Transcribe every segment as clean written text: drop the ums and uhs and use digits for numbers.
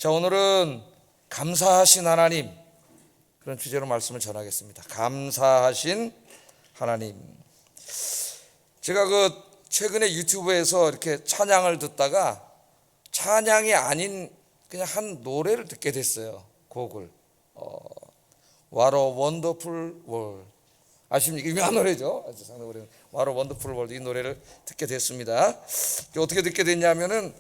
자, 오늘은 감사하신 하나님, 그런 주제로 말씀을 전하겠습니다. 감사하신 하나님. 제가 최근에 유튜브에서 이렇게 찬양을 듣다가 찬양이 아닌 그냥 한 노래를 듣게 됐어요. 곡을. What a Wonderful World. 아십니까? 유명한 노래죠. What a Wonderful World. 이 노래를 듣게 됐습니다. 어떻게 듣게 됐냐면은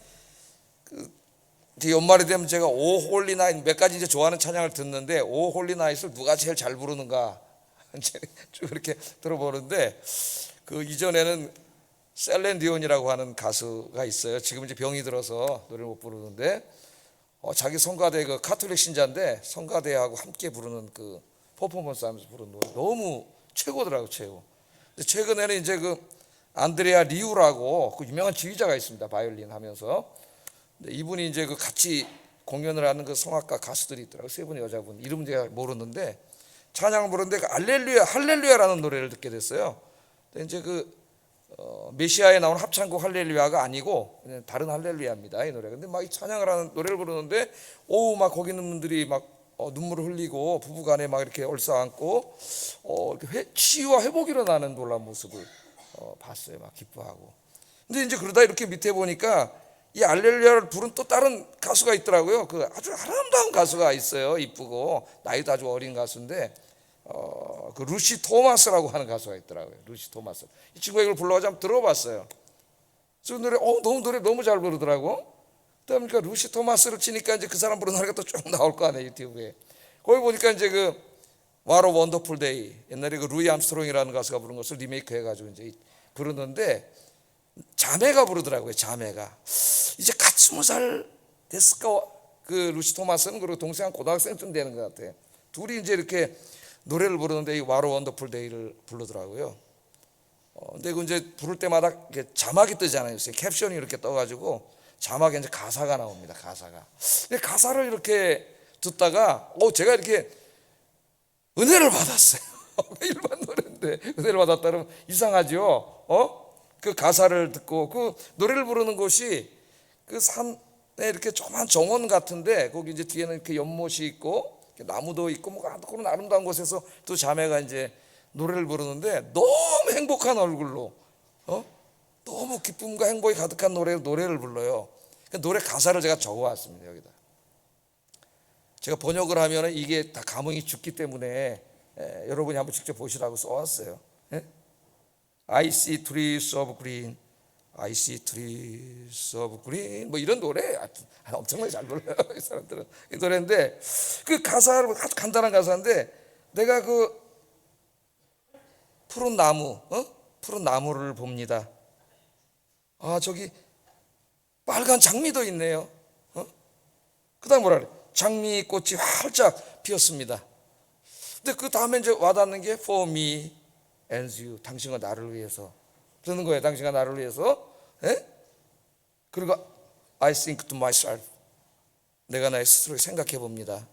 연말이 되면 제가 오 홀리 나잇 몇 가지 이제 좋아하는 찬양을 듣는데 오 홀리 나잇을 누가 제일 잘 부르는가 쭉 이렇게 들어보는데 이전에는 셀렌 디온이라고 하는 가수가 있어요. 지금 이제 병이 들어서 노래를 못 부르는데 자기 성가대 카톨릭 신자인데 성가대하고 함께 부르는 퍼포먼스 하면서 부르는 노래 너무 최고더라고요. 최고. 최근에는 이제 안드레아 리우라고 유명한 지휘자가 있습니다. 바이올린 하면서. 이분이 이제 같이 공연을 하는 성악가 가수들이 있더라고요. 세 분의 여자분. 이름은 제가 모르는데 찬양을 부르는데 할렐루야 할렐루야라는 노래를 듣게 됐어요. 근데 이제 메시아에 나오는 합창곡 할렐루야가 아니고 그냥 다른 할렐루야입니다. 이 노래. 근데 막 이 찬양을 하는 노래를 부르는데 막 거기 있는 분들이 막 눈물을 흘리고 부부간에 막 이렇게 얼싸안고 이렇게 치유와 회복이 일어나는 놀라운 모습을 봤어요. 막 기뻐하고. 근데 이제 그러다 이렇게 밑에 보니까 이 할렐루야를 부른 또 다른 가수가 있더라고요. 아주 아름다운 가수가 있어요. 이쁘고 나이도 아주 어린 가수인데 루시 토마스라고 하는 가수가 있더라고요. 루시 토마스. 이 친구가 이걸 불러가지고 한번 들어봤어요. 그 노래 노래 너무 잘 부르더라고. 그러니까 루시 토마스를 치니까 이제 그 사람 부르는 노래가 또 쭉 나올 거 아니에요, 유튜브에. 거기 보니까 이제 What a Wonderful Day, 옛날에 루이 암스트롱이라는 가수가 부른 것을 리메이크 해가지고 이제 부르는데 자매가 부르더라고요. 자매가 이제 갓 20살 됐을까. 루시 토마스는 그리고 동생 한 고등학생쯤 되는 것 같아요. 둘이 이제 이렇게 노래를 부르는데 이 What a Wonderful Day를 부르더라고요. 근데 이제 부를 때마다 이렇게 자막이 뜨잖아요. 캡션이 이렇게 떠가지고 자막에 이제 가사가 나옵니다. 가사를 이렇게 듣다가 제가 이렇게 은혜를 받았어요. 일반 노래인데 은혜를 받았다 그러면 이상하죠. 가사를 듣고 노래를 부르는 곳이 산에 이렇게 조그만 정원 같은데 거기 이제 뒤에는 이렇게 연못이 있고 나무도 있고 그런 아름다운 곳에서 또 자매가 이제 노래를 부르는데 너무 행복한 얼굴로 너무 기쁨과 행복이 가득한 노래를 불러요. 노래 가사를 제가 적어왔습니다. 여기다 제가 번역을 하면 이게 다 감흥이 죽기 때문에 여러분이 한번 직접 보시라고 써왔어요. I see trees of green, I see trees of green. 이런 노래 엄청나게 잘 불러요. 이 사람들은. 이 노래인데 가사를 아주 간단한 가사인데 내가 푸른 나무를 봅니다. 저기 빨간 장미도 있네요. 그다음 뭐라 그래? 장미꽃이 활짝 피었습니다. 근데 그 다음에 이제 와닿는 게 for me and you, 당신과 나를 위해서 그러는 거예요. 당신과 나를 위해서. 그리고 I think to myself, 내가 나의 스스로 생각해 봅니다.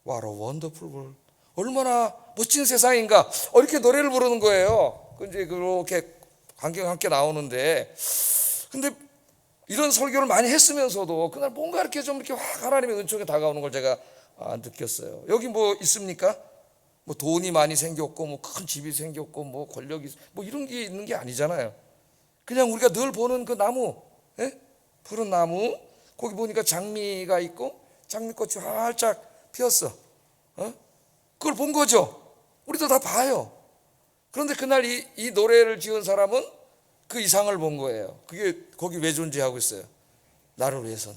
What a wonderful world. 얼마나 멋진 세상인가. 이렇게 노래를 부르는 거예요. 이제 그렇게 광경 함께 나오는데, 근데 이런 설교를 많이 했으면서도 그날 뭔가 이렇게 좀 이렇게 확 하나님의 은총에 다가오는 걸 제가 느꼈어요. 여기 있습니까? 돈이 많이 생겼고 큰 집이 생겼고 권력이 이런 게 있는 게 아니잖아요. 그냥 우리가 늘 보는 나무, 푸른 나무, 거기 보니까 장미가 있고 장미꽃이 활짝 피었어. 그걸 본 거죠. 우리도 다 봐요. 그런데 그날 이 노래를 지은 사람은 그 이상을 본 거예요. 그게 거기 왜 존재하고 있어요? 나를 위해서.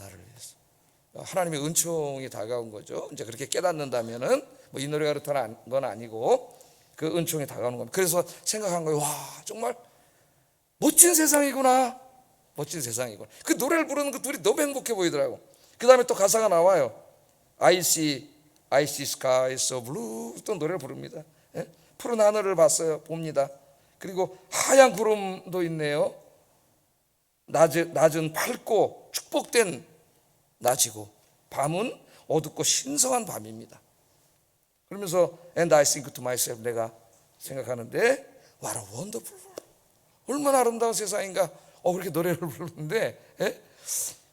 하나님의 은총이 다가온 거죠. 이제 그렇게 깨닫는다면은 이 노래가 그렇다는 건 아니고 그 은총이 다가오는 겁니다. 그래서 생각한 거예요. 와, 정말 멋진 세상이구나. 그 노래를 부르는 그 둘이 너무 행복해 보이더라고. 그 다음에 또 가사가 나와요. I see skies so blue. 또 노래를 부릅니다. 푸른 하늘을 봅니다. 그리고 하얀 구름도 있네요. 낮은 밝고 축복된 낮이고 밤은 어둡고 신성한 밤입니다. 그러면서 And I think to myself, 내가 생각하는데 What a wonderful world. 얼마나 아름다운 세상인가. 그렇게 노래를 부르는데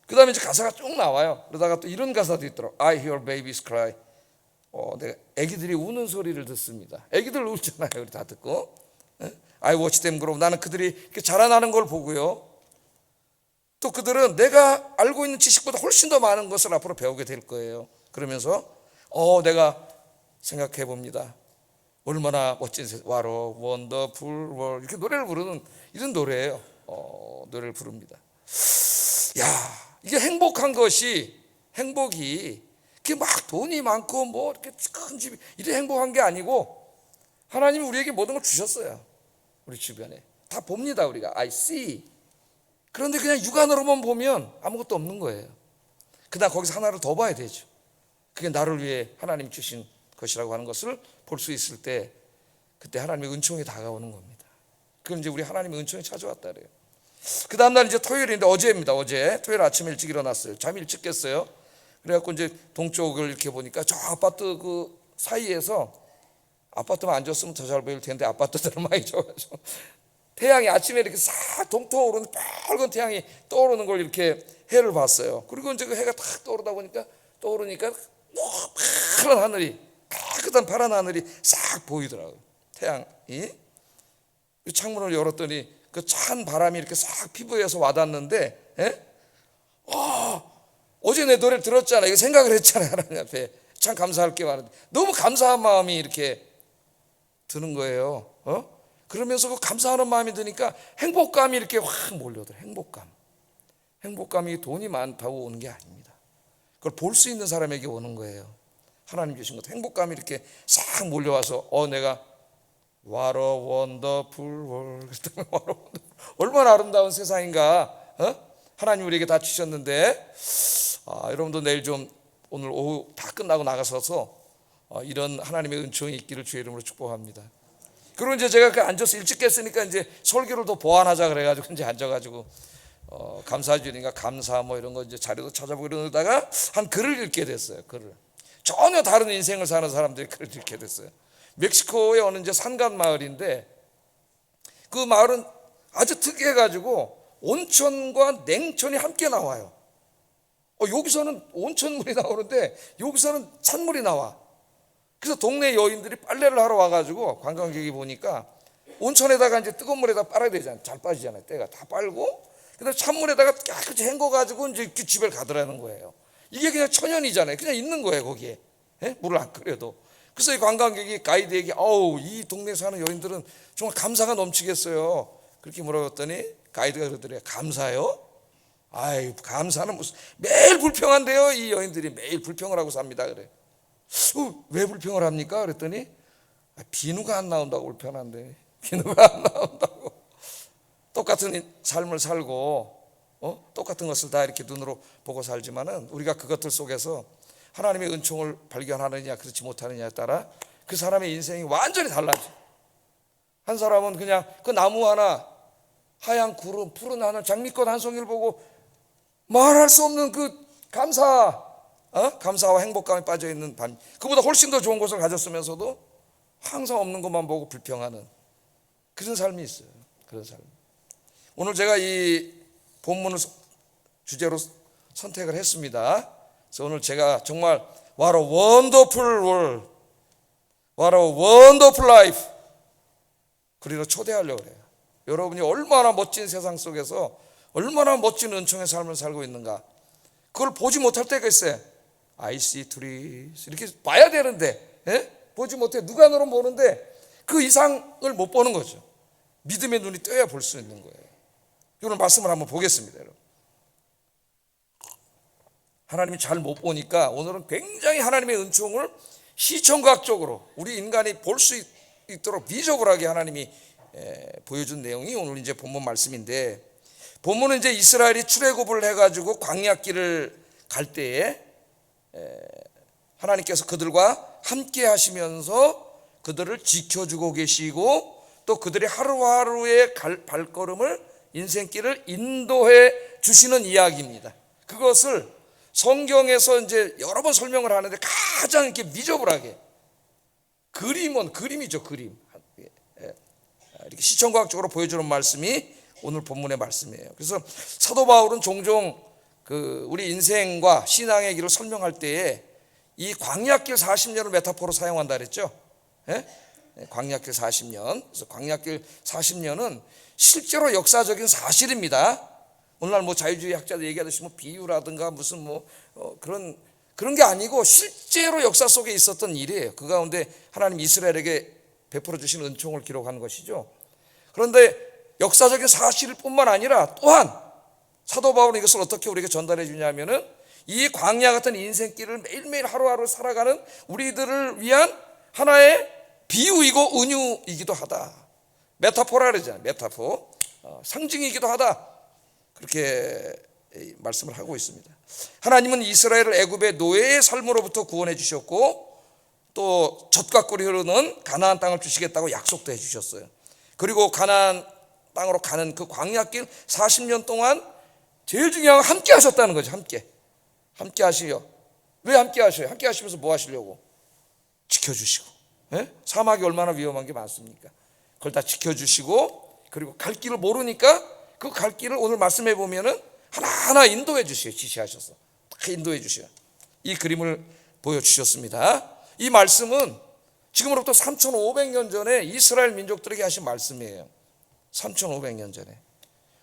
그 다음에 이제 가사가 쭉 나와요. 그러다가 또 이런 가사도 있더라고. I hear babies cry. 내가 애기들이 우는 소리를 듣습니다. 애기들 울잖아요. 우리 다 듣고. I watch them grow. 나는 그들이 이렇게 자라나는 걸 보고요. 또 그들은 내가 알고 있는 지식보다 훨씬 더 많은 것을 앞으로 배우게 될 거예요. 그러면서 내가 생각해 봅니다. 얼마나 멋진 와로 원더풀 월 이렇게 노래를 부르는 이런 노래예요. 노래를 부릅니다. 야, 이게 행복한 것이 행복이 이렇게 막 돈이 많고 뭐 이렇게 큰 집이 이래 행복한 게 아니고 하나님이 우리에게 모든 걸 주셨어요. 우리 주변에 다 봅니다. 우리가 I see. 그런데 그냥 육안으로만 보면 아무것도 없는 거예요. 그다음 거기서 하나를 더 봐야 되죠. 그게 나를 위해 하나님이 주신 것이라고 하는 것을 볼 수 있을 때 그때 하나님의 은총이 다가오는 겁니다. 그건 이제 우리 하나님의 은총이 찾아왔다 그래요. 그 다음날 이제 토요일인데 어제입니다. 어제 토요일 아침에 일찍 일어났어요. 잠이 일찍 깼어요. 그래갖고 이제 동쪽을 이렇게 보니까 저 아파트 그 사이에서 아파트만 안 졌으면 더 잘 보일 텐데 아파트들은 많이 져가지고 태양이 아침에 이렇게 싹 동토오르는 빨간 태양이 떠오르는 걸 이렇게 해를 봤어요. 그리고 이제 그 해가 탁 떠오르니까 파란 하늘이 깨끗한 파란 하늘이 싹 보이더라고요. 태양이. 창문을 열었더니 그 찬 바람이 이렇게 싹 피부에서 와닿는데, 어제 내 노래를 들었잖아요. 이거 생각을 했잖아요. 하나님 앞에 참 감사할 게 많은데 너무 감사한 마음이 이렇게 드는 거예요. 그러면서 그 감사하는 마음이 드니까 행복감이 이렇게 확 몰려들어요. 행복감이 돈이 많다고 오는 게 아닙니다. 그걸 볼 수 있는 사람에게 오는 거예요. 하나님 주신 것 행복감이 이렇게 싹 몰려와서 내가 What a wonderful world. 얼마나 아름다운 세상인가. 하나님 우리에게 다 주셨는데 여러분도 내일 좀 오늘 오후 다 끝나고 나가셔서 이런 하나님의 은총이 있기를 주의 이름으로 축복합니다. 그리고 이제 제가 앉아서 일찍 깼으니까 이제 설교를 더 보완하자 그래가지고 이제 앉아가지고 감사주니까 감사 뭐 이런 거 이제 자료도 찾아보고 이러다가 한 글을 읽게 됐어요. 글을 전혀 다른 인생을 사는 사람들이 글을 읽게 됐어요. 멕시코의 어느 이제 산간 마을인데 그 마을은 아주 특이해가지고 온천과 냉천이 함께 나와요. 여기서는 온천물이 나오는데 여기서는 찬물이 나와. 그래서 동네 여인들이 빨래를 하러 와가지고 관광객이 보니까 온천에다가 이제 뜨거운 물에다 빨아야 되잖아요. 잘 빠지잖아요. 때가 다 빨고 그다음 찬물에다가 깨끗이 헹궈가지고 이제 집에 가더라는 거예요. 이게 그냥 천연이잖아요. 그냥 있는 거예요 거기에. 물을 안 끓여도. 그래서 이 관광객이 가이드에게 이 동네 사는 여인들은 정말 감사가 넘치겠어요. 그렇게 물어봤더니 가이드가 그러더래요. 감사요? 아이 감사는 무슨 매일 불평한대요. 이 여인들이 매일 불평을 하고 삽니다. 그래. 왜 불평을 합니까? 그랬더니 비누가 안 나온다고 불평한대. 비누가 안 나온다고. 똑같은 삶을 살고 똑같은 것을 다 이렇게 눈으로 보고 살지만은 우리가 그것들 속에서 하나님의 은총을 발견하느냐 그렇지 못하느냐에 따라 그 사람의 인생이 완전히 달라져. 한 사람은 그냥 그 나무 하나, 하얀 구름, 푸른 하늘, 장미꽃 한 송이를 보고 말할 수 없는 그 감사와 행복감에 빠져 있는 밤. 그보다 훨씬 더 좋은 것을 가졌으면서도 항상 없는 것만 보고 불평하는 그런 삶이 있어요. 그런 삶. 오늘 제가 이 본문을 주제로 선택을 했습니다. 그래서 오늘 제가 정말 What a wonderful world, What a wonderful life 그리로 초대하려고 해요. 여러분이 얼마나 멋진 세상 속에서 얼마나 멋진 은총의 삶을 살고 있는가. 그걸 보지 못할 때가 있어요. I see trees 이렇게 봐야 되는데 보지 못해. 누간으로 보는데 그 이상을 못 보는 거죠. 믿음의 눈이 떠야 볼 수 있는 거예요. 오늘 말씀을 한번 보겠습니다. 여러분. 하나님이 잘 못 보니까 오늘은 굉장히 하나님의 은총을 시청각적으로 우리 인간이 볼 수 있도록 비저블하게 하나님이 보여준 내용이 오늘 이제 본문 말씀인데, 본문은 이제 이스라엘이 출애굽을 해가지고 광야길을 갈 때에 하나님께서 그들과 함께 하시면서 그들을 지켜주고 계시고 또 그들의 하루하루의 발걸음을 인생길을 인도해 주시는 이야기입니다. 그것을 성경에서 이제 여러 번 설명을 하는데 가장 이렇게 미저블하게 그림이죠. 그림. 이렇게 시청과학적으로 보여주는 말씀이 오늘 본문의 말씀이에요. 그래서 사도 바울은 종종 우리 인생과 신앙의 길을 설명할 때에 이 광야길 40년을 메타포로 사용한다 그랬죠. 예? 광야길 40년. 그래서 광야길 40년은 실제로 역사적인 사실입니다. 오늘날 뭐 자유주의 학자들 얘기하듯이 뭐 비유라든가 무슨 그런 게 아니고 실제로 역사 속에 있었던 일이에요. 그 가운데 하나님 이스라엘에게 베풀어 주신 은총을 기록하는 것이죠. 그런데 역사적인 사실 뿐만 아니라 또한 사도 바울은 이것을 어떻게 우리에게 전달해 주냐면은 이 광야 같은 인생길을 매일매일 하루하루 살아가는 우리들을 위한 하나의 비유이고 은유이기도 하다. 메타포라 그러잖아요. 메타포. 상징이기도 하다. 그렇게 말씀을 하고 있습니다. 하나님은 이스라엘을 애굽의 노예의 삶으로부터 구원해 주셨고 또 젖과 꿀이 흐르는 가나안 땅을 주시겠다고 약속도 해 주셨어요. 그리고 가나안 땅으로 가는 그 광야길 40년 동안 제일 중요한 건 함께 하셨다는 거죠. 함께 하시려. 왜 함께 하셔요? 함께 하시면서 뭐 하시려고? 지켜주시고. 예? 사막이 얼마나 위험한 게 많습니까? 그걸 다 지켜주시고 그리고 갈 길을 모르니까 그 갈 길을 오늘 말씀해 보면은 하나하나 인도해 주시오. 지시하셔서 다 인도해 주시오. 이 그림을 보여주셨습니다. 이 말씀은 지금으로부터 3,500년 전에 이스라엘 민족들에게 하신 말씀이에요. 3,500년 전에.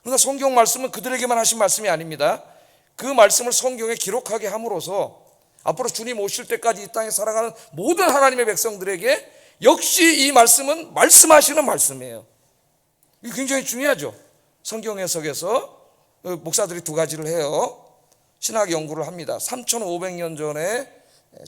그러나 성경 말씀은 그들에게만 하신 말씀이 아닙니다. 그 말씀을 성경에 기록하게 함으로써 앞으로 주님 오실 때까지 이 땅에 살아가는 모든 하나님의 백성들에게 역시 이 말씀은 말씀하시는 말씀이에요. 이게 굉장히 중요하죠. 성경 해석에서 목사들이 두 가지를 해요. 신학 연구를 합니다. 3,500년 전에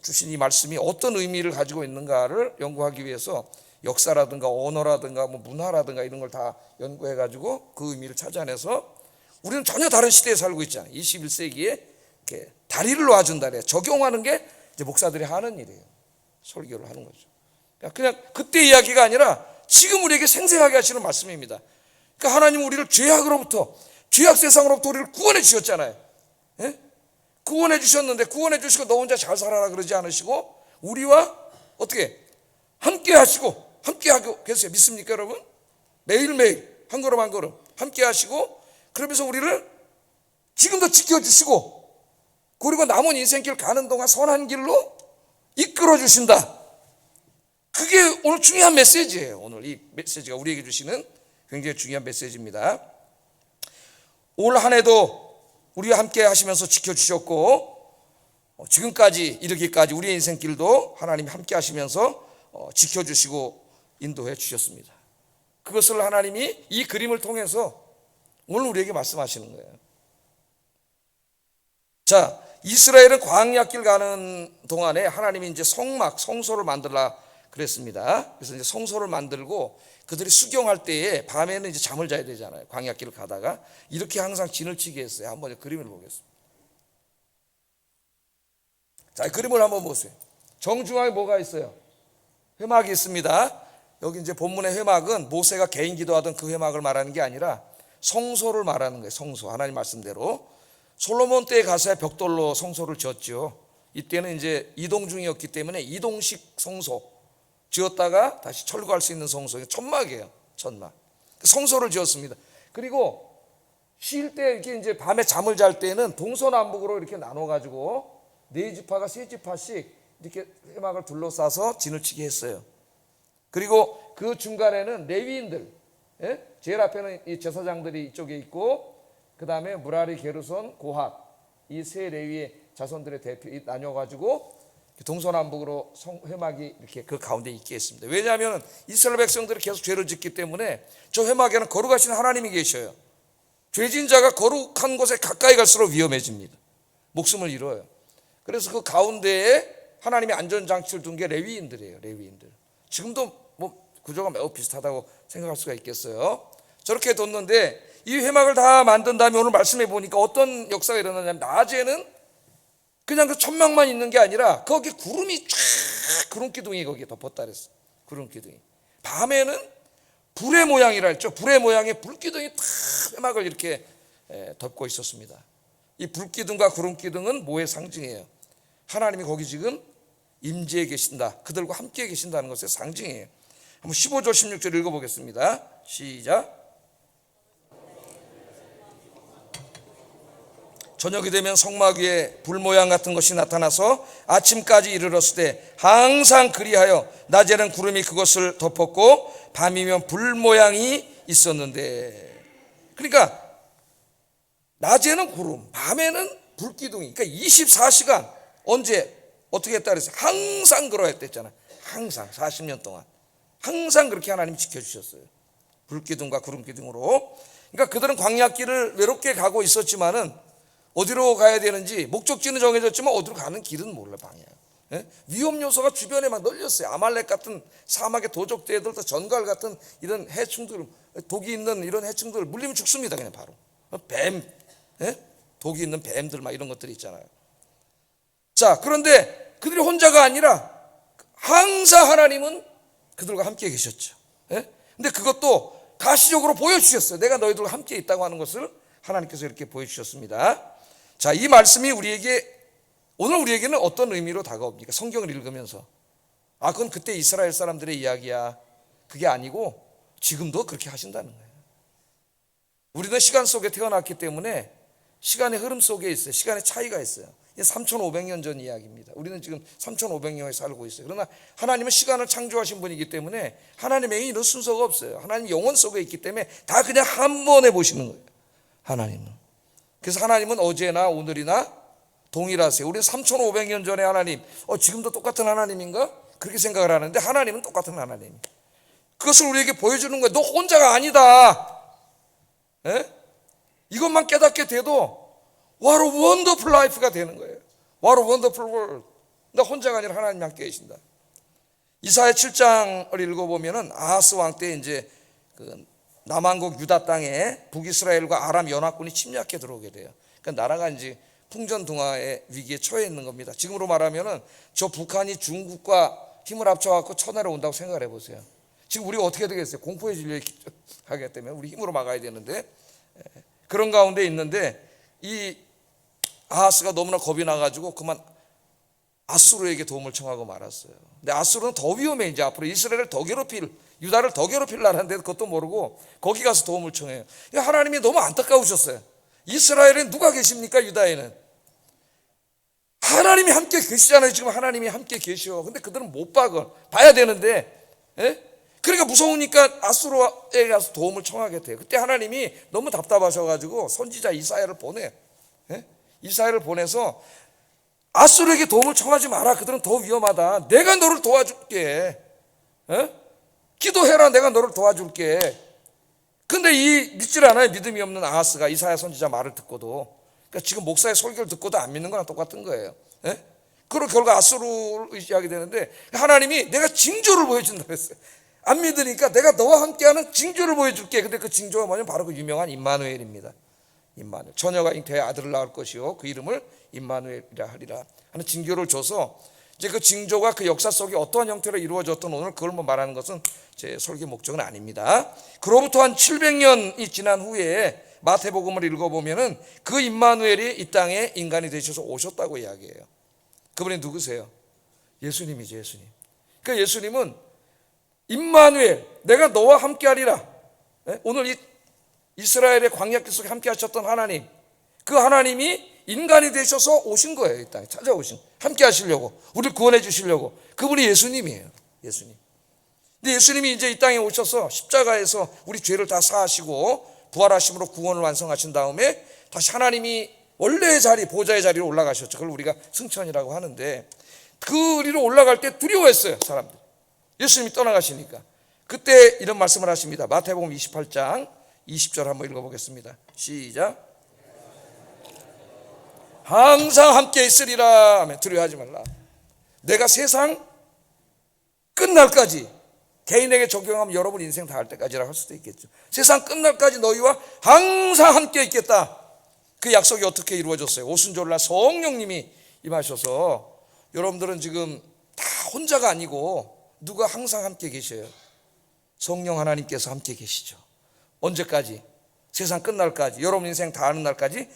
주신 이 말씀이 어떤 의미를 가지고 있는가를 연구하기 위해서 역사라든가 언어라든가 문화라든가 이런 걸 다 연구해 가지고 그 의미를 찾아내서 우리는 전혀 다른 시대에 살고 있잖아요. 21세기에 이렇게 다리를 놔준다 그래요. 적용하는 게 이제 목사들이 하는 일이에요. 설교를 하는 거죠. 그냥 그때 이야기가 아니라 지금 우리에게 생생하게 하시는 말씀입니다. 그러니까 하나님 우리를 죄악 세상으로부터 우리를 구원해 주셨잖아요. 예? 구원해 주셨는데 구원해 주시고 너 혼자 잘 살아라 그러지 않으시고 우리와 어떻게 함께 하시고 함께 하고 계세요. 믿습니까 여러분? 매일매일 한 걸음 한 걸음 함께 하시고 그러면서 우리를 지금도 지켜주시고 그리고 남은 인생길 가는 동안 선한 길로 이끌어 주신다. 그게 오늘 중요한 메시지예요. 오늘 이 메시지가 우리에게 주시는 굉장히 중요한 메시지입니다. 올 한 해도 우리와 함께 하시면서 지켜주셨고 지금까지 이르기까지 우리의 인생길도 하나님이 함께 하시면서 지켜주시고 인도해 주셨습니다. 그것을 하나님이 이 그림을 통해서 오늘 우리에게 말씀하시는 거예요. 자, 이스라엘은 광야길 가는 동안에 하나님이 이제 성소를 만들라 그랬습니다. 그래서 이제 성소를 만들고 그들이 수경할 때에 밤에는 이제 잠을 자야 되잖아요. 광야길을 가다가 이렇게 항상 진을 치게 했어요. 한번 그림을 보겠습니다. 자, 그림을 한번 보세요. 정중앙에 뭐가 있어요? 회막이 있습니다. 여기 이제 본문의 회막은 모세가 개인 기도하던 그 회막을 말하는 게 아니라 성소를 말하는 거예요. 성소. 하나님 말씀대로 솔로몬 때에 가서야 벽돌로 성소를 지었죠. 이때는 이제 이동 중이었기 때문에 이동식 성소 지었다가 다시 철거할 수 있는 성소. 천막이에요. 천막. 성소를 지었습니다. 그리고 쉴 때 이렇게 이제 밤에 잠을 잘 때는 동서남북으로 이렇게 나눠 가지고 네 지파가 세 지파씩 이렇게 회막을 둘러싸서 진을 치게 했어요. 그리고 그 중간에는 레위인들, 제일 앞에는 이 제사장들이 이쪽에 있고 그 다음에 무라리, 게르손, 고핫 이 세 레위의 자손들의 대표 나뉘어가지고 동서남북으로 회막이 이렇게 그 가운데 있게 했습니다. 왜냐하면 이스라엘 백성들이 계속 죄를 짓기 때문에 저 회막에는 거룩하신 하나님이 계셔요. 죄진 자가 거룩한 곳에 가까이 갈수록 위험해집니다. 목숨을 잃어요. 그래서 그 가운데에 하나님의 안전장치를 둔 게 레위인들이에요. 레위인들. 지금도 뭐 구조가 매우 비슷하다고 생각할 수가 있겠어요. 저렇게 뒀는데 이 회막을 다 만든 다음에 오늘 말씀해 보니까 어떤 역사가 일어나냐면 낮에는 그냥 그 천막만 있는 게 아니라 거기 구름이 쫙 구름 기둥이 거기에 덮었다 그랬어요. 구름 기둥이. 밤에는 불의 모양이라 했죠. 불의 모양의 불 기둥이 다 회막을 이렇게 덮고 있었습니다. 이 불 기둥과 구름 기둥은 뭐의 상징이에요? 하나님이 거기 지금 임재해 계신다. 그들과 함께 계신다는 것의 상징이에요. 한번 15절 16절 읽어보겠습니다. 시작. 저녁이 되면 성막 위에 불 모양 같은 것이 나타나서 아침까지 이르렀을 때 항상 그리하여 낮에는 구름이 그것을 덮었고 밤이면 불 모양이 있었는데, 그러니까 낮에는 구름, 밤에는 불기둥이, 그러니까 24시간 언제 어떻게 했다 그랬어요? 항상 그러했댔잖아요. 항상 40년 동안 항상 그렇게 하나님이 지켜주셨어요. 불기둥과 구름기둥으로. 그러니까 그들은 광야길을 외롭게 가고 있었지만은 어디로 가야 되는지 목적지는 정해졌지만 어디로 가는 길은 몰라, 방향. 예? 위험 요소가 주변에 막 널렸어요. 아말렉 같은 사막의 도적대들, 전갈 같은 이런 해충들, 독이 있는 이런 해충들 물리면 죽습니다, 그냥 바로. 뱀, 예? 독이 있는 뱀들 막 이런 것들이 있잖아요. 자, 그런데 그들이 혼자가 아니라 항상 하나님은 그들과 함께 계셨죠. 예? 근데 그것도 가시적으로 보여주셨어요. 내가 너희들과 함께 있다고 하는 것을 하나님께서 이렇게 보여주셨습니다. 자, 이 말씀이 오늘 우리에게는 어떤 의미로 다가옵니까? 성경을 읽으면서 그건 그때 이스라엘 사람들의 이야기야. 그게 아니고 지금도 그렇게 하신다는 거예요. 우리는 시간 속에 태어났기 때문에 시간의 흐름 속에 있어요. 시간의 차이가 있어요. 3,500년 전 이야기입니다. 우리는 지금 3,500년에 살고 있어요. 그러나 하나님은 시간을 창조하신 분이기 때문에 하나님에게 이런 순서가 없어요. 하나님 영혼 속에 있기 때문에 다 그냥 한 번에 보시는 거예요, 하나님은. 그래서 하나님은 어제나 오늘이나 동일하세요. 우리는 3,500년 전에 하나님, 지금도 똑같은 하나님인가? 그렇게 생각을 하는데 하나님은 똑같은 하나님. 그것을 우리에게 보여주는 거예요. 너 혼자가 아니다. 예? 이것만 깨닫게 돼도 What a wonderful life가 되는 거예요. What a wonderful world. 나 혼자가 아니라 하나님이 함께 계신다. 이사야 7장을 읽어보면은 아하스 왕 때 이제 그 남한국 유다 땅에 북이스라엘과 아람 연합군이 침략해 들어오게 돼요. 그러니까 나라가 이제 풍전등화의 위기에 처해 있는 겁니다. 지금으로 말하면은 저 북한이 중국과 힘을 합쳐갖고 쳐내려 온다고 생각을 해보세요. 지금 우리가 어떻게 되겠어요? 공포에 질려하기 때문에 우리 힘으로 막아야 되는데, 그런 가운데 있는데 이 아하스가 너무나 겁이 나가지고 그만 아수르에게 도움을 청하고 말았어요. 근데 아수르는 더 위험해. 이제 앞으로 이스라엘을 더 괴롭힐, 유다를 더 괴롭힐 나라인데 그것도 모르고 거기 가서 도움을 청해요. 하나님이 너무 안타까우셨어요. 이스라엘에 누가 계십니까? 유다에는 하나님이 함께 계시잖아요. 지금 하나님이 함께 계셔. 근데 그들은 못 봐야 되는데, 예? 그러니까 무서우니까 아수르에 가서 도움을 청하게 돼요. 그때 하나님이 너무 답답하셔가지고 선지자 이사야를 보내. 예? 이사야를 보내서 아수르에게 도움을 청하지 마라. 그들은 더 위험하다. 내가 너를 도와줄게. 예? 기도해라. 내가 너를 도와줄게. 근데 믿질 않아요. 믿음이 없는 아하스가 이사야 선지자 말을 듣고도. 그러니까 지금 목사의 설교를 듣고도 안 믿는 거랑 똑같은 거예요. 예? 그리고 결국 아수르를 의지하게 되는데 하나님이 내가 징조를 보여준다 그랬어요. 안 믿으니까 내가 너와 함께하는 징조를 보여줄게. 근데 그 징조가 뭐냐면 바로 그 유명한 임마누엘입니다. 임마누엘. 처녀가 잉태해 아들을 낳을 것이요 그 이름을 임마누엘이라 하리라 하는 징조를 줘서 이제 그 징조가 그 역사 속에 어떠한 형태로 이루어졌던 오늘 그걸 말하는 것은 제 설교 목적은 아닙니다. 그로부터 한 700년이 지난 후에 마태복음을 읽어보면은 그 임마누엘이 이 땅에 인간이 되셔서 오셨다고 이야기해요. 그분이 누구세요? 예수님이죠, 예수님. 그러니까 예수님은 임마누엘, 내가 너와 함께하리라. 오늘 이 이스라엘의 광야길 속에 함께 하셨던 하나님, 그 하나님이 인간이 되셔서 오신 거예요. 이 땅에 찾아오신, 함께 하시려고, 우리를 구원해 주시려고. 그분이 예수님이에요. 예수님. 근데 예수님이 이제 이 땅에 오셔서 십자가에서 우리 죄를 다 사하시고 부활하심으로 구원을 완성하신 다음에 다시 하나님이 원래의 자리, 보좌의 자리로 올라가셨죠. 그걸 우리가 승천이라고 하는데, 그 위로 올라갈 때 두려워했어요, 사람들. 예수님이 떠나가시니까. 그때 이런 말씀을 하십니다. 마태복음 28장 20절 한번 읽어보겠습니다. 시작. 항상 함께 있으리라 하면 두려워하지 말라. 내가 세상 끝날까지, 개인에게 적용하면 여러분 인생 다 할 때까지라고 할 수도 있겠죠. 세상 끝날까지 너희와 항상 함께 있겠다. 그 약속이 어떻게 이루어졌어요? 오순절날 성령님이 임하셔서 여러분들은 지금 다 혼자가 아니고 누가 항상 함께 계셔요? 성령 하나님께서 함께 계시죠. 언제까지? 세상 끝날까지, 여러분 인생 다 하는 날까지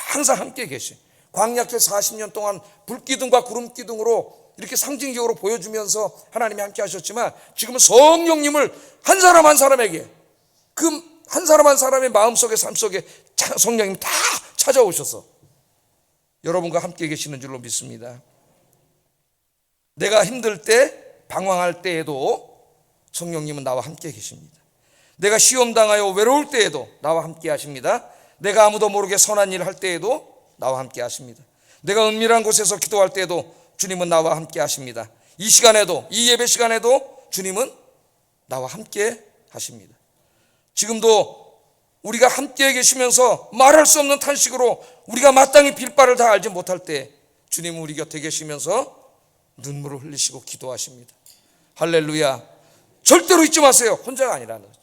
항상 함께 계셔요. 광야길 40년 동안 불기둥과 구름기둥으로 이렇게 상징적으로 보여주면서 하나님이 함께 하셨지만 지금은 성령님을 한 사람 한 사람에게, 그 한 사람 한 사람의 마음속에 삶 속에 성령님이 다 찾아오셔서 여러분과 함께 계시는 줄로 믿습니다. 내가 힘들 때, 방황할 때에도 성령님은 나와 함께 계십니다. 내가 시험당하여 외로울 때에도 나와 함께 하십니다. 내가 아무도 모르게 선한 일을 할 때에도 나와 함께 하십니다. 내가 은밀한 곳에서 기도할 때에도 주님은 나와 함께 하십니다. 이 시간에도, 이 예배 시간에도 주님은 나와 함께 하십니다. 지금도 우리가 함께 계시면서 말할 수 없는 탄식으로 우리가 마땅히 빌 바를 다 알지 못할 때 주님은 우리 곁에 계시면서 눈물을 흘리시고 기도하십니다. 할렐루야. 절대로 잊지 마세요. 혼자가 아니라는 거죠.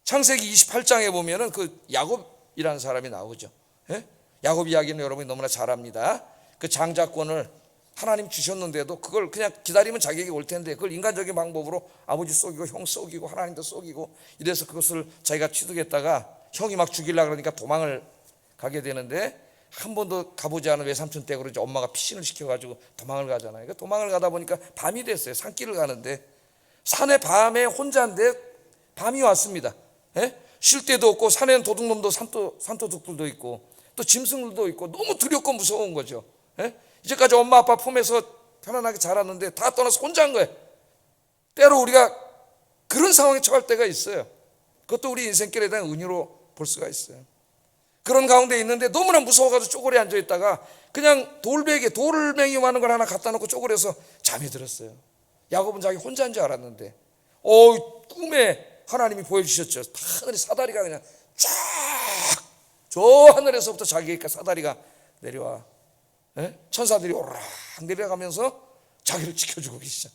창세기 28장에 보면은 그 야곱이라는 사람이 나오죠. 예? 야곱 이야기는 여러분이 너무나 잘 압니다. 그 장자권을 하나님 주셨는데도 그걸 그냥 기다리면 자기에게 올 텐데 그걸 인간적인 방법으로 아버지 속이고 형 속이고 하나님도 속이고 이래서 그것을 자기가 취득했다가 형이 막 죽이려고 그러니까 도망을 가게 되는데 한 번도 가보지 않은 외삼촌 댁으로 이제 엄마가 피신을 시켜가지고 도망을 가잖아요. 그러니까 도망을 가다 보니까 밤이 됐어요. 산길을 가는데 산에 밤에 혼자인데 밤이 왔습니다. 예? 쉴 데도 없고 산에는 도둑놈도 산도둑들도 있고 또 짐승들도 있고 너무 두렵고 무서운 거죠. 예? 이제까지 엄마 아빠 품에서 편안하게 자랐는데 다 떠나서 혼자인 거예요. 때로 우리가 그런 상황에 처할 때가 있어요. 그것도 우리 인생길에 대한 은유로 볼 수가 있어요. 그런 가운데 있는데 너무나 무서워가지고 쪼그려 앉아있다가 그냥 돌베개, 돌멩이 많은 걸 하나 갖다 놓고 쪼그려서 잠이 들었어요. 야곱은 자기 혼자인 줄 알았는데 꿈에 하나님이 보여주셨죠. 하늘에 사다리가 그냥 쫙 저 하늘에서부터 자기가 사다리가 내려와. 예? 천사들이 오르락 내려가면서 자기를 지켜주고 계시죠.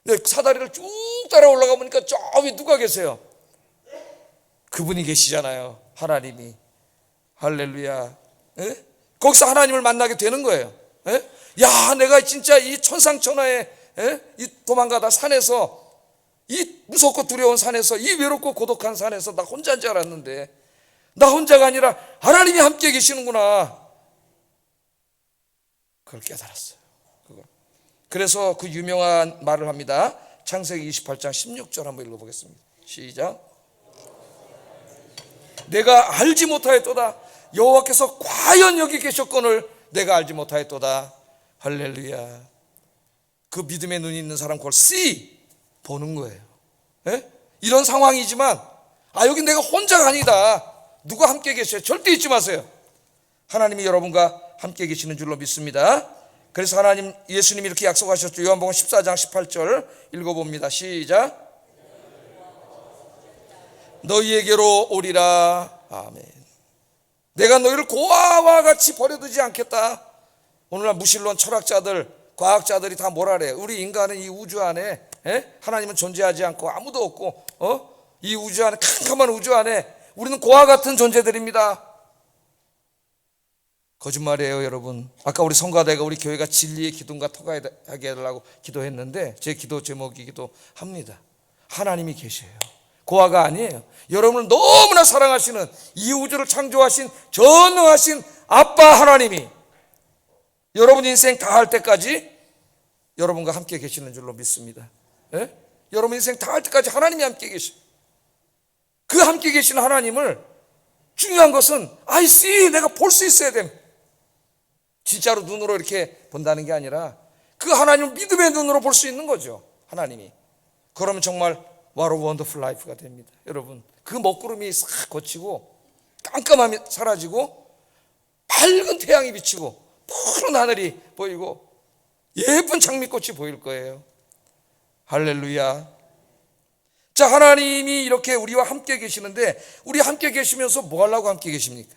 근데 사다리를 쭉 따라 올라가 보니까 저 위 누가 계세요? 그분이 계시잖아요. 하나님이. 할렐루야. 예? 거기서 하나님을 만나게 되는 거예요. 예? 야, 내가 진짜 이 천상천하에 이 도망가다 산에서 이 무섭고 두려운 산에서 이 외롭고 고독한 산에서 나 혼자인 줄 알았는데 나 혼자가 아니라 하나님이 함께 계시는구나. 그걸 깨달았어요. 그래서 그 유명한 말을 합니다. 창세기 28장 16절 한번 읽어보겠습니다. 시작. 내가 알지 못하였도다. 여호와께서 과연 여기 계셨거늘 내가 알지 못하였도다. 할렐루야. 그 믿음의 눈이 있는 사람 그걸 see 보는 거예요. 예? 이런 상황이지만 여기 내가 혼자가 아니다. 누가 함께 계셔요? 절대 잊지 마세요. 하나님이 여러분과 함께 계시는 줄로 믿습니다. 그래서 하나님 예수님이 이렇게 약속하셨죠. 요한복음 14장 18절 읽어봅니다. 시작. 너희에게로 오리라. 아멘. 내가 너희를 고아와 같이 버려두지 않겠다. 오늘날 무신론 철학자들, 과학자들이 다 뭐라 그래요? 우리 인간은 이 우주 안에 하나님은 존재하지 않고 아무도 없고 이 우주 안에 캄캄한 우주 안에 우리는 고아 같은 존재들입니다. 거짓말이에요, 여러분. 아까 우리 성가대가 우리 교회가 진리의 기둥과 터가하게 해달라고 기도했는데 제 기도 제목이기도 합니다. 하나님이 계셔요. 고아가 아니에요. 여러분을 너무나 사랑하시는 이 우주를 창조하신 전능하신 아빠 하나님이 여러분 인생 다 할 때까지 여러분과 함께 계시는 줄로 믿습니다. 예? 여러분 인생 다 할 때까지 하나님이 함께 계셔. 그 함께 계시는 하나님을 중요한 것은 I see 내가 볼 수 있어야 됩니다. 진짜로 눈으로 이렇게 본다는 게 아니라 그 하나님을 믿음의 눈으로 볼 수 있는 거죠. 하나님이. 그러면 정말 What a wonderful life가 됩니다. 여러분 그 먹구름이 싹 거치고 깜깜함이 사라지고 밝은 태양이 비치고 푸른 하늘이 보이고 예쁜 장미꽃이 보일 거예요. 할렐루야. 자, 하나님이 이렇게 우리와 함께 계시는데 우리 함께 계시면서 뭐 하려고 함께 계십니까?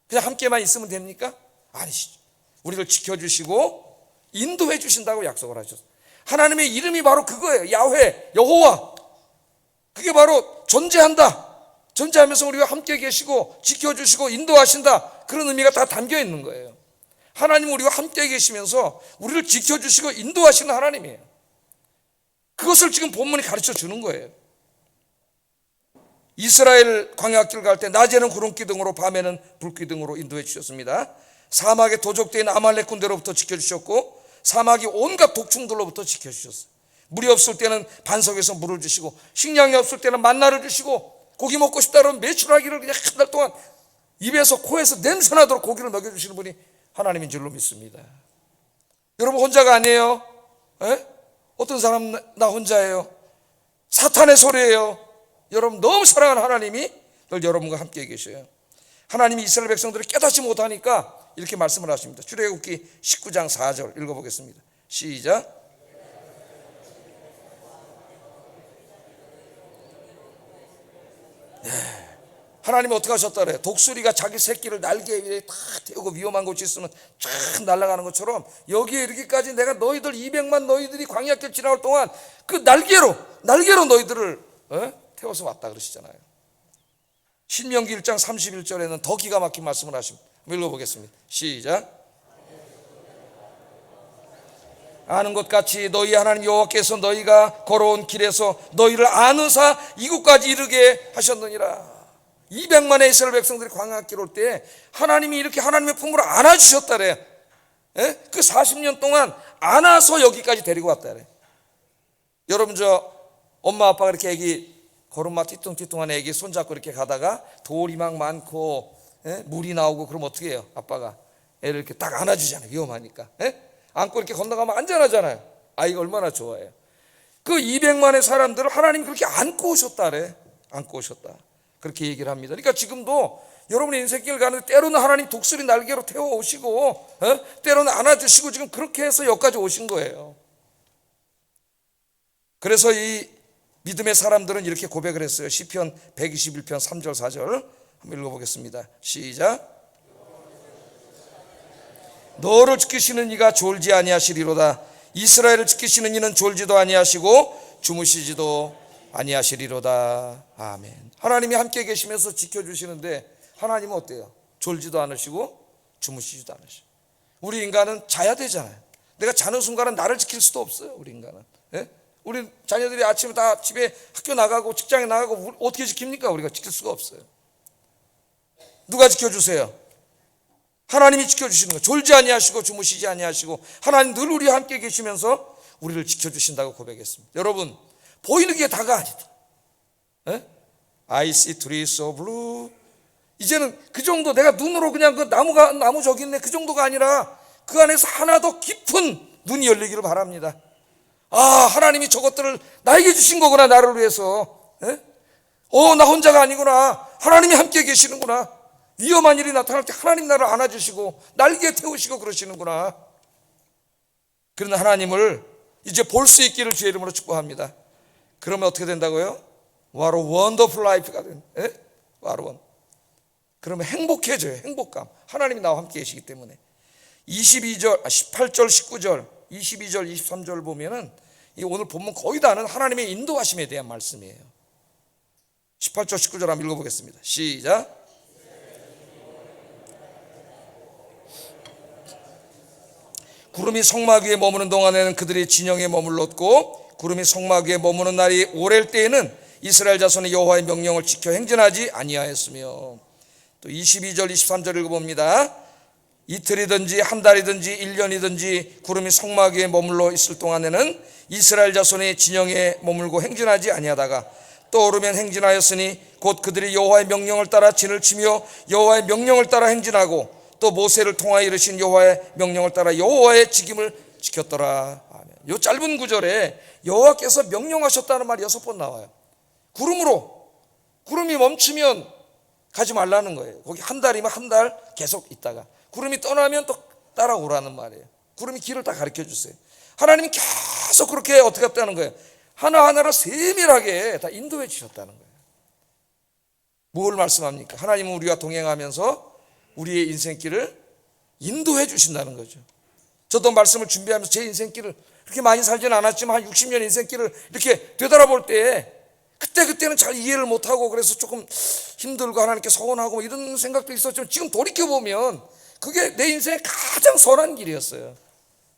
그냥 함께만 있으면 됩니까? 아니시죠. 우리를 지켜주시고 인도해 주신다고 약속을 하셨어요. 하나님의 이름이 바로 그거예요. 야훼, 여호와. 그게 바로 존재한다. 존재하면서 우리와 함께 계시고 지켜주시고 인도하신다. 그런 의미가 다 담겨 있는 거예요. 하나님은 우리와 함께 계시면서 우리를 지켜주시고 인도하시는 하나님이에요. 그것을 지금 본문이 가르쳐 주는 거예요. 이스라엘 광야길 갈 때 낮에는 구름기둥으로 밤에는 불기둥으로 인도해 주셨습니다. 사막에 도적대인 아말렉 군대로부터 지켜주셨고 사막이 온갖 독충들로부터 지켜주셨어요. 물이 없을 때는 반석에서 물을 주시고 식량이 없을 때는 만나를 주시고 고기 먹고 싶다 그러면 메추라기를 그냥 한 달 동안 입에서 코에서 냄새나도록 고기를 먹여주시는 분이 하나님인 줄로 믿습니다. 여러분 혼자가 아니에요. 에? 어떤 사람 나 혼자예요. 사탄의 소리예요. 여러분 너무 사랑하는 하나님이 늘 여러분과 함께 계셔요. 하나님이 이스라엘 백성들을 깨닫지 못하니까 이렇게 말씀을 하십니다. 출애굽기 19장 4절 읽어보겠습니다. 시작. 하나님이 어떻게 하셨다 그래요? 독수리가 자기 새끼를 날개 위에 탁 태우고 위험한 곳이 있으면 쫙 날아가는 것처럼 여기에 이르기까지 내가 너희들 200만 너희들이 광야길 지나올 동안 그 날개로 너희들을 태워서 왔다 그러시잖아요. 신명기 1장 31절에는 더 기가 막힌 말씀을 하십니다. 읽어보겠습니다. 시작. 아는 것 같이 너희 하나님 여호와께서 너희가 걸어온 길에서 너희를 안으사 이곳까지 이르게 하셨느니라. 200만의 이스라엘 백성들이 광야길 올 때 하나님이 이렇게 하나님의 품으로 안아주셨다래. 그 40년 동안 안아서 여기까지 데리고 왔다래. 여러분 저 엄마 아빠가 이렇게 애기 걸음마 띠뚱띠뚱한 애기 손잡고 이렇게 가다가 돌이 막 많고 물이 나오고 그럼 어떻게 해요? 아빠가 애를 이렇게 딱 안아주잖아요. 위험하니까. 안고 이렇게 건너가면 안전하잖아요. 아이가 얼마나 좋아해요. 그 200만의 사람들을 하나님이 그렇게 안고 오셨다래. 안고 오셨다. 그렇게 얘기를 합니다. 그러니까 지금도 여러분의 인생길 가는데 때로는 하나님 독수리 날개로 태워오시고 때로는 안아주시고 지금 그렇게 해서 여기까지 오신 거예요. 그래서 이 믿음의 사람들은 이렇게 고백을 했어요. 시편 121편 3절 4절 한번 읽어보겠습니다. 시작. 너를 지키시는 이가 졸지 아니하시리로다. 이스라엘을 지키시는 이는 졸지도 아니하시고 주무시지도 아니하시리로다. 아멘. 하나님이 함께 계시면서 지켜주시는데 하나님은 어때요? 졸지도 않으시고 주무시지도 않으시고. 우리 인간은 자야 되잖아요. 내가 자는 순간은 나를 지킬 수도 없어요. 우리 인간은. 우리 자녀들이 아침에 다 집에 학교 나가고 직장에 나가고 어떻게 지킵니까? 우리가 지킬 수가 없어요. 누가 지켜주세요? 하나님이 지켜주시는 거예요. 졸지 아니하시고 주무시지 아니하시고 하나님 늘 우리와 함께 계시면서 우리를 지켜주신다고 고백했습니다. 여러분 보이는 게 다가 아니다. I see trees so blue. 이제는 그 정도 내가 눈으로 그냥 그 나무 저기 있네 그 정도가 아니라 그 안에서 하나 더 깊은 눈이 열리기를 바랍니다. 아 하나님이 저것들을 나에게 주신 거구나. 나를 위해서. 나 혼자가 아니구나. 하나님이 함께 계시는구나. 위험한 일이 나타날 때 하나님 나를 안아주시고 날개에 태우시고 그러시는구나. 그런 하나님을 이제 볼 수 있기를 주의 이름으로 축복합니다. 그러면 어떻게 된다고요? What a wonderful life가 된. What a 그러면 행복해져요. 행복감. 하나님이 나와 함께 계시기 때문에. 18절 19절 22절 23절 보면은 이 오늘 본문 거의 다는 하나님의 인도하심에 대한 말씀이에요. 18절 19절 한번 읽어보겠습니다. 시작. 구름이 성막 위에 머무는 동안에는 그들이 진영에 머물렀고 구름이 성막 위에 머무는 날이 오랠 때에는 이스라엘 자손이 여호와의 명령을 지켜 행진하지 아니하였으며. 또 22절 23절 읽어봅니다. 이틀이든지 한 달이든지 1년이든지 구름이 성막 위에 머물러 있을 동안에는 이스라엘 자손이 진영에 머물고 행진하지 아니하다가 떠오르면 행진하였으니 곧 그들이 여호와의 명령을 따라 진을 치며 여호와의 명령을 따라 행진하고 또 모세를 통하여 이르신 여호와의 명령을 따라 여호와의 직임을 지켰더라. 아멘. 이 짧은 구절에 여호와께서 명령하셨다는 말이 6번 나와요. 구름이 멈추면 가지 말라는 거예요. 거기 한 달이면 한 달 계속 있다가 구름이 떠나면 또 따라오라는 말이에요. 구름이 길을 다 가르쳐 주세요. 하나님이 계속 그렇게 어떻게 했다는 거예요. 하나하나를 세밀하게 다 인도해 주셨다는 거예요. 뭘 말씀합니까? 하나님은 우리와 동행하면서 우리의 인생길을 인도해 주신다는 거죠. 저도 말씀을 준비하면서 제 인생길을 그렇게 많이 살지는 않았지만 한 60년 인생길을 이렇게 되돌아볼 때 그때는 잘 이해를 못하고 그래서 조금 힘들고 하나님께 서운하고 이런 생각도 있었지만 지금 돌이켜보면 그게 내 인생의 가장 선한 길이었어요.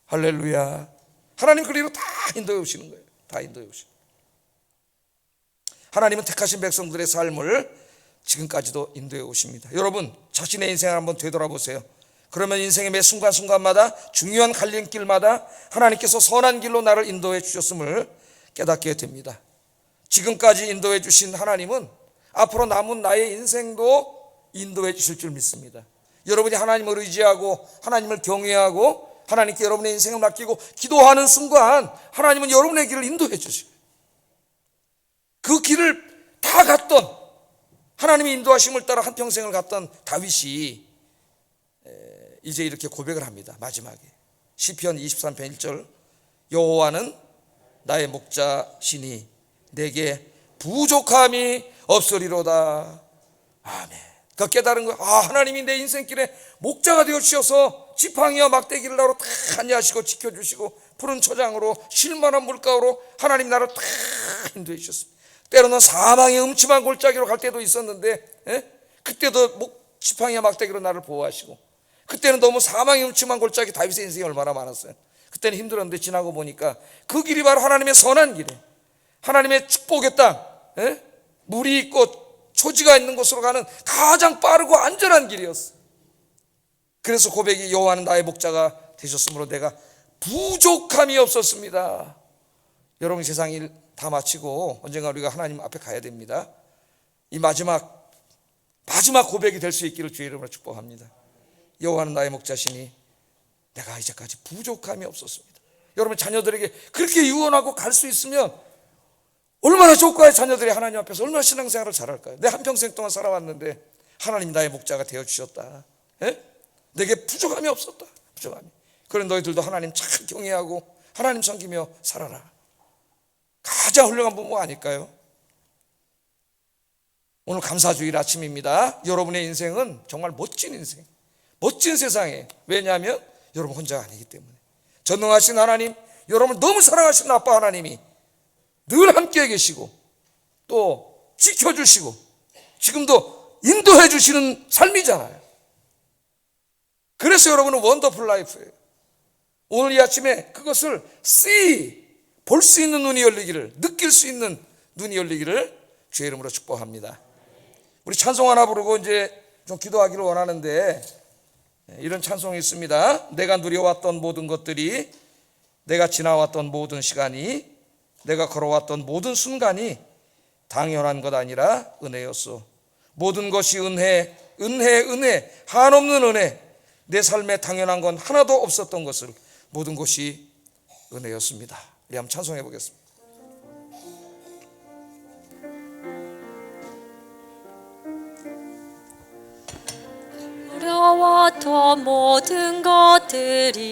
할렐루야. 하나님 그리로 다 인도해 오시는 거예요. 다 인도해 오시는 거예요. 하나님은 택하신 백성들의 삶을 지금까지도 인도해 오십니다. 여러분 자신의 인생을 한번 되돌아보세요. 그러면 인생의 매 순간순간마다 중요한 갈림길마다 하나님께서 선한 길로 나를 인도해 주셨음을 깨닫게 됩니다. 지금까지 인도해 주신 하나님은 앞으로 남은 나의 인생도 인도해 주실 줄 믿습니다. 여러분이 하나님을 의지하고 하나님을 경외하고 하나님께 여러분의 인생을 맡기고 기도하는 순간 하나님은 여러분의 길을 인도해 주시고, 그 길을 다 갔던, 하나님의 인도하심을 따라 한평생을 갔던 다윗이 이제 이렇게 고백을 합니다. 마지막에 시편 23편 1절, 여호와는 나의 목자시니 내게 부족함이 없으리로다. 아멘. 그 깨달은 거야. 하나님이 내 인생길에 목자가 되어주셔서 지팡이와 막대기를 나로 다 안니하시고 지켜주시고 푸른 초장으로 쉴만한 물가로 하나님 나를 다 인도해 주셨습니다. 때로는 사망의 음침한 골짜기로 갈 때도 있었는데, 그때도 지팡이와 막대기로 나를 보호하시고, 그때는 너무 사망의 음침한 골짜기, 다윗의 인생이 얼마나 많았어요. 그때는 힘들었는데 지나고 보니까 그 길이 바로 하나님의 선한 길이에요. 하나님의 축복의 땅, 물이 있고 초지가 있는 곳으로 가는 가장 빠르고 안전한 길이었어요. 그래서 고백이 여호와는 나의 목자가 되셨으므로 내가 부족함이 없었습니다. 여러분, 세상 일 다 마치고 언젠가 우리가 하나님 앞에 가야 됩니다. 이 마지막 고백이 될 수 있기를 주의 이름으로 축복합니다. 여호와는 나의 목자시니 내가 이제까지 부족함이 없었습니다. 여러분, 자녀들에게 그렇게 유언하고 갈 수 있으면 얼마나 좋을까요? 자녀들이 하나님 앞에서 얼마나 신앙생활을 잘할까요? 내 한평생 동안 살아왔는데 하나님 나의 목자가 되어주셨다, 내게 부족함이 없었다. 부족함이. 그래, 너희들도 하나님 잘 경외하고 하나님 섬기며 살아라. 가장 훌륭한 부모 아닐까요? 오늘 감사주일 아침입니다. 여러분의 인생은 정말 멋진 인생, 멋진 세상에, 왜냐하면 여러분 혼자가 아니기 때문에 전능하신 하나님, 여러분을 너무 사랑하시는 아빠 하나님이 늘 함께 계시고 또 지켜주시고 지금도 인도해 주시는 삶이잖아요. 그래서 여러분은 원더풀 라이프예요. 오늘 이 아침에 그것을 볼 수 있는 눈이 열리기를, 느낄 수 있는 눈이 열리기를 주의 이름으로 축복합니다. 우리 찬송 하나 부르고 이제 좀 기도하기를 원하는데, 이런 찬송이 있습니다. 내가 누려왔던 모든 것들이, 내가 지나왔던 모든 시간이, 내가 걸어왔던 모든 순간이 당연한 것 아니라 은혜였소. 모든 것이 은혜, 은혜, 은혜, 한없는 은혜. 내 삶에 당연한 건 하나도 없었던 것을 모든 것이 은혜였습니다. 우리 한번 찬송해 보겠습니다. 누려왔던 모든 것들이,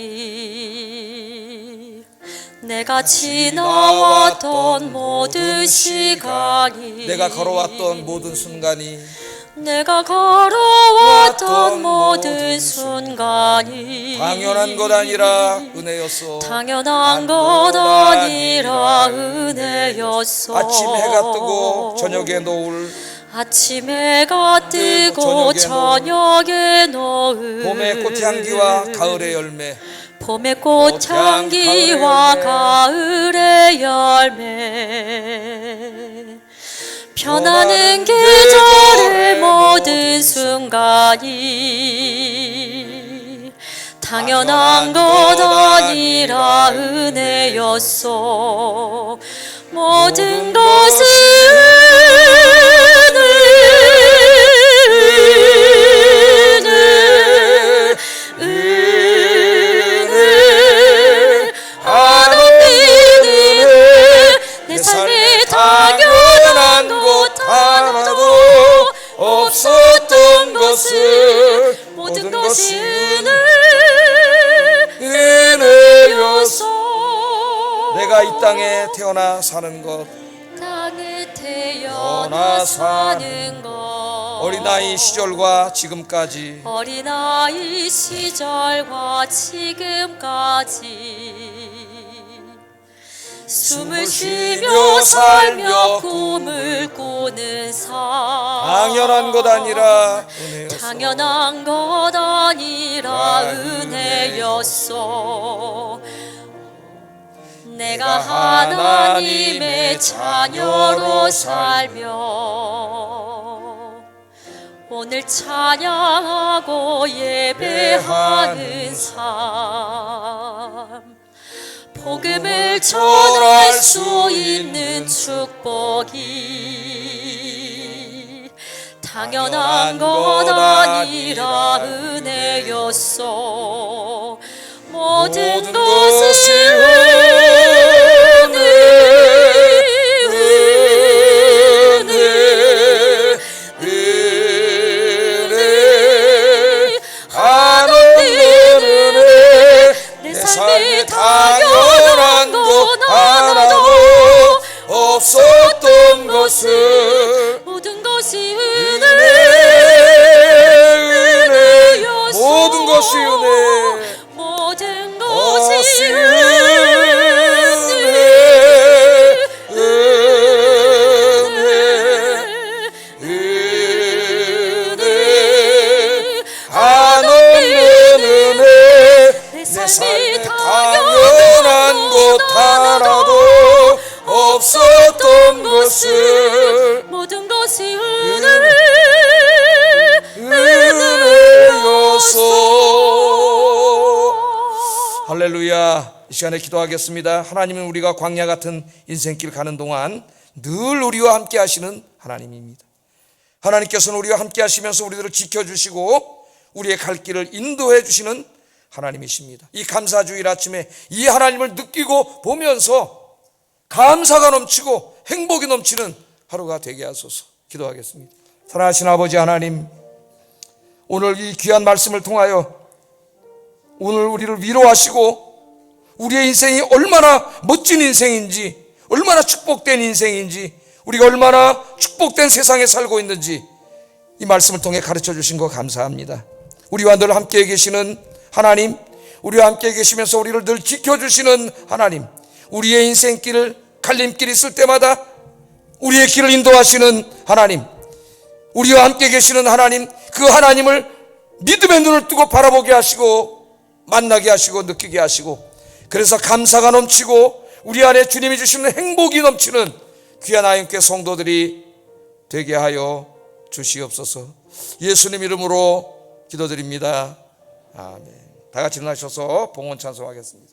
내가 지나왔던 모든 시간이, 내가 걸어왔던 모든 순간이, 내가 걸어왔던 모든 순간이 당연한 것 아니라 은혜였소. 당연한 것 아니라 은혜였소. 아침 해가 뜨고 저녁에 노을, 아침 해가 뜨고 저녁에 노을, 봄의 꽃향기와 가을의 열매, 봄의 꽃향기와 가을의 열매, 변하는 계절의 모든 순간이 당연한 것 아니라 은혜였소. 모든 것은 은혜, 한없는 은혜. 내 삶에 당연한 것 하나도 없었던 것을, 모든 것이 은혜였소. 내가 이 땅에 태어나 사는 것, 땅에 태어나 사는 것, 어린아이 시절과 지금까지, 어린아이 시절과 지금까지 숨을 쉬며 살며 꿈을 꾸는 삶, 당연한 것 아니라 은혜였소. 당연한 것 아니라 은혜였소. 내가 하나님의 자녀로 살며 오늘 찬양하고 예배하는 삶, 복음을 전할 수 있는 축복이 당연한 것 아니라 은혜였소. 모든 것이 은혜, 한없는 은혜. 내 삶에 당연한 것 하나도 없었던 것을 모든 것이 은혜였소. 모든 것이 은혜, 모든 것이 한없는 은혜. 내 삶에 당연한 것 하나도 없었던 것을 모든 것이 은혜였소. 할렐루야. 이 시간에 기도하겠습니다. 하나님은 우리가 광야 같은 인생길 가는 동안 늘 우리와 함께 하시는 하나님입니다. 하나님께서는 우리와 함께 하시면서 우리들을 지켜주시고 우리의 갈 길을 인도해 주시는 하나님이십니다. 이 감사주일 아침에 이 하나님을 느끼고 보면서 감사가 넘치고 행복이 넘치는 하루가 되게 하소서. 기도하겠습니다. 사랑하신 아버지 하나님, 오늘 이 귀한 말씀을 통하여 오늘 우리를 위로하시고 우리의 인생이 얼마나 멋진 인생인지, 얼마나 축복된 인생인지, 우리가 얼마나 축복된 세상에 살고 있는지 이 말씀을 통해 가르쳐 주신 거 감사합니다. 우리와 늘 함께 계시는 하나님, 우리와 함께 계시면서 우리를 늘 지켜주시는 하나님, 우리의 인생길, 갈림길이 있을 때마다 우리의 길을 인도하시는 하나님, 우리와 함께 계시는 하나님, 그 하나님을 믿음의 눈을 뜨고 바라보게 하시고 만나게 하시고 느끼게 하시고, 그래서 감사가 넘치고 우리 안에 주님이 주시는 행복이 넘치는 귀한 하나님께 성도들이 되게 하여 주시옵소서. 예수님 이름으로 기도드립니다. 아멘. 다 같이 일어나셔서 봉헌 찬송하겠습니다.